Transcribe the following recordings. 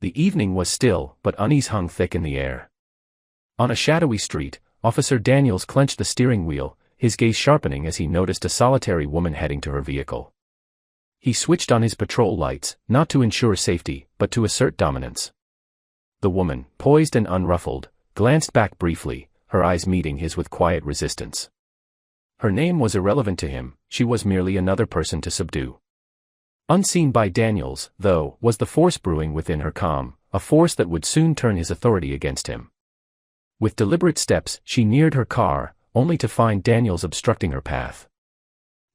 The evening was still, but unease hung thick in the air. On a shadowy street, Officer Daniels clenched the steering wheel, his gaze sharpening as he noticed a solitary woman heading to her vehicle. He switched on his patrol lights, not to ensure safety, but to assert dominance. The woman, poised and unruffled, glanced back briefly, her eyes meeting his with quiet resistance. Her name was irrelevant to him, she was merely another person to subdue. Unseen by Daniels, though, was the force brewing within her calm, a force that would soon turn his authority against him. With deliberate steps, she neared her car, only to find Daniels obstructing her path.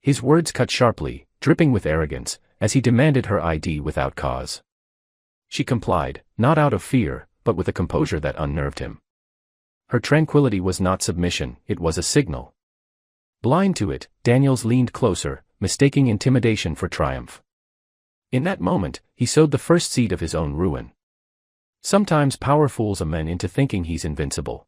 His words cut sharply, dripping with arrogance, as he demanded her ID without cause. She complied, not out of fear, but with a composure that unnerved him. Her tranquility was not submission, it was a signal. Blind to it, Daniels leaned closer, mistaking intimidation for triumph. In that moment, he sowed the first seed of his own ruin. Sometimes power fools a man into thinking he's invincible.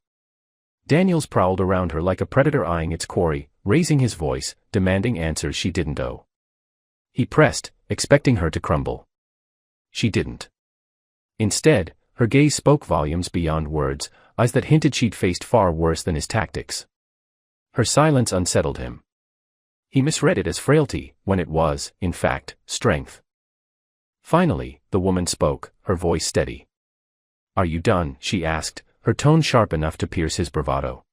Daniels prowled around her like a predator eyeing its quarry, raising his voice, demanding answers she didn't owe. He pressed, expecting her to crumble. She didn't. Instead, her gaze spoke volumes beyond words, eyes that hinted she'd faced far worse than his tactics. Her silence unsettled him. He misread it as frailty, when it was, in fact, strength. Finally, the woman spoke, her voice steady. "Are you done?" she asked, her tone sharp enough to pierce his bravado.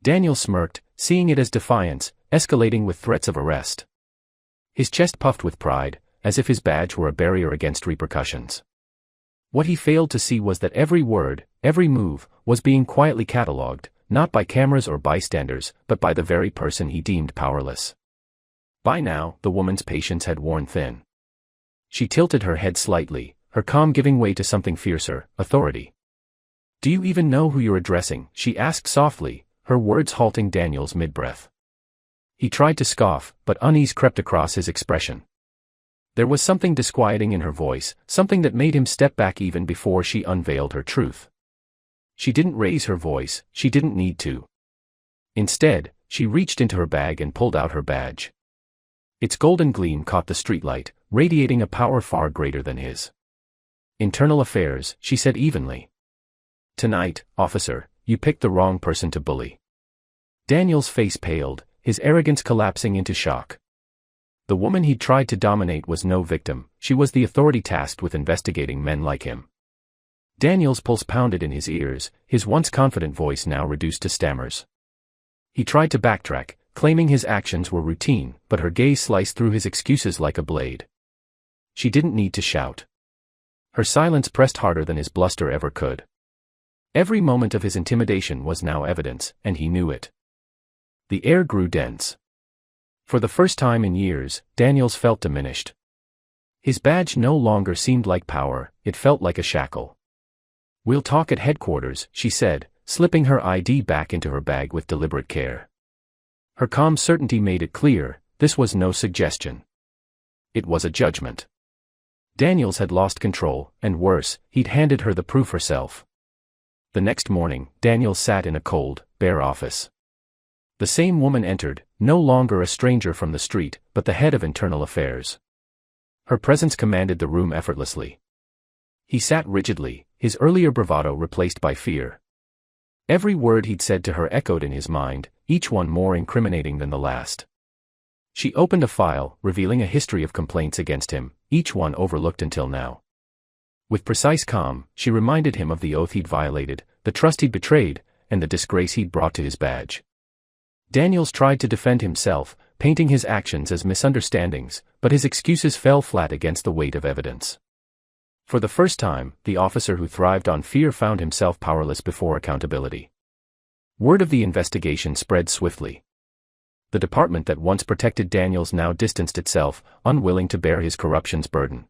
Daniel smirked, seeing it as defiance, escalating with threats of arrest. His chest puffed with pride, as if his badge were a barrier against repercussions. What he failed to see was that every word, every move, was being quietly catalogued, not by cameras or bystanders, but by the very person he deemed powerless. By now, the woman's patience had worn thin. She tilted her head slightly, her calm giving way to something fiercer, authority. "Do you even know who you're addressing?" she asked softly, her words halting Daniels mid-breath. He tried to scoff, but unease crept across his expression. There was something disquieting in her voice, something that made him step back even before she unveiled her truth. She didn't raise her voice, she didn't need to. Instead, she reached into her bag and pulled out her badge. Its golden gleam caught the streetlight, radiating a power far greater than his. "Internal affairs," she said evenly. "Tonight, officer, you picked the wrong person to bully." Daniel's face paled, his arrogance collapsing into shock. The woman he'd tried to dominate was no victim, she was the authority tasked with investigating men like him. Daniel's pulse pounded in his ears, his once confident voice now reduced to stammers. He tried to backtrack, claiming his actions were routine, but her gaze sliced through his excuses like a blade. She didn't need to shout. Her silence pressed harder than his bluster ever could. Every moment of his intimidation was now evidence, and he knew it. The air grew dense. For the first time in years, Daniels felt diminished. His badge no longer seemed like power, it felt like a shackle. "We'll talk at headquarters," she said, slipping her ID back into her bag with deliberate care. Her calm certainty made it clear, this was no suggestion. It was a judgment. Daniels had lost control, and worse, he'd handed her the proof herself. The next morning, Daniels sat in a cold, bare office. The same woman entered, no longer a stranger from the street, but the head of internal affairs. Her presence commanded the room effortlessly. He sat rigidly, his earlier bravado replaced by fear. Every word he'd said to her echoed in his mind, each one more incriminating than the last. She opened a file, revealing a history of complaints against him, each one overlooked until now. With precise calm, she reminded him of the oath he'd violated, the trust he'd betrayed, and the disgrace he'd brought to his badge. Daniels tried to defend himself, painting his actions as misunderstandings, but his excuses fell flat against the weight of evidence. For the first time, the officer who thrived on fear found himself powerless before accountability. Word of the investigation spread swiftly. The department that once protected Daniels now distanced itself, unwilling to bear his corruption's burden.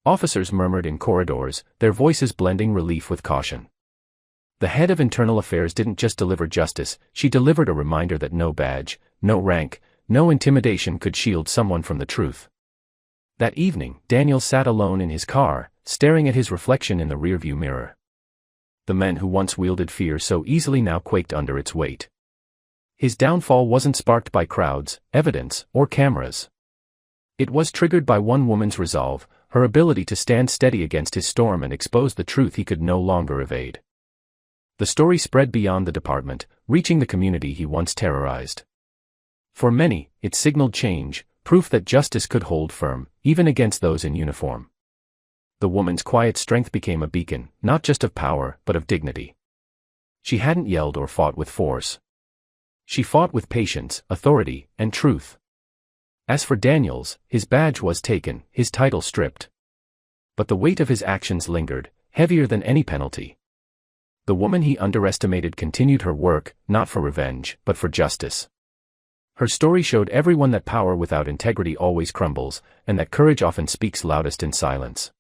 Officers murmured in corridors, their voices blending relief with caution. The head of internal affairs didn't just deliver justice, she delivered a reminder that no badge, no rank, no intimidation could shield someone from the truth. That evening, Daniels sat alone in his car, staring at his reflection in the rearview mirror. The men who once wielded fear so easily now quaked under its weight. His downfall wasn't sparked by crowds, evidence, or cameras. It was triggered by one woman's resolve, her ability to stand steady against his storm and expose the truth he could no longer evade. The story spread beyond the department, reaching the community he once terrorized. For many, it signaled change, proof that justice could hold firm, even against those in uniform. The woman's quiet strength became a beacon, not just of power, but of dignity. She hadn't yelled or fought with force. She fought with patience, authority, and truth. As for Daniels, his badge was taken, his title stripped. But the weight of his actions lingered, heavier than any penalty. The woman he underestimated continued her work, not for revenge, but for justice. Her story showed everyone that power without integrity always crumbles, and that courage often speaks loudest in silence.